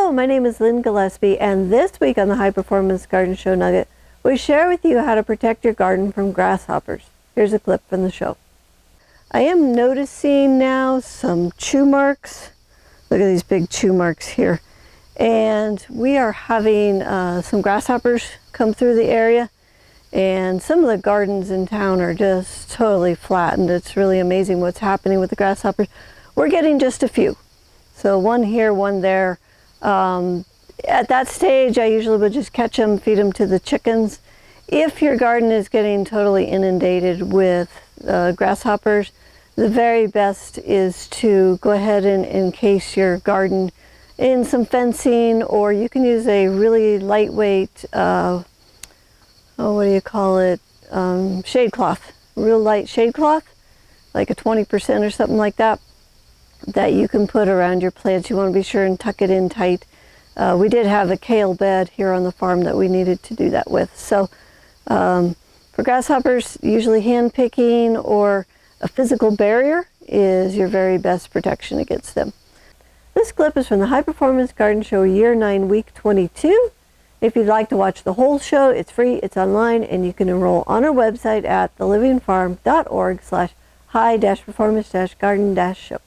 Hello, my name is Lynn Gillespie, and this week on the High Performance Garden Show Nugget, we share with you how to protect your garden from grasshoppers. Here's a clip from the show. I am noticing now some chew marks. Look at these big chew marks here. And we are having some grasshoppers come through the area, and some of the gardens in town are just totally flattened. It's really amazing what's happening with the grasshoppers. We're getting just a few. So one here, one there. At that stage, I usually would just catch them, feed them to the chickens. If your garden is getting totally inundated with grasshoppers, the very best is to go ahead and encase your garden in some fencing, or you can use a really lightweight, what do you call it, shade cloth, real light shade cloth, like a 20% or something like that, that you can put around your plants. You want to be sure and tuck it in tight. We did have a kale bed here on the farm that we needed to do that with. So for grasshoppers, usually hand picking or a physical barrier is your very best protection against them. This clip is from the High Performance Garden Show Year 9, Week 22. If you'd like to watch the whole show, it's free, it's online, and you can enroll on our website at thelivingfarm.org/high-performance-garden-show.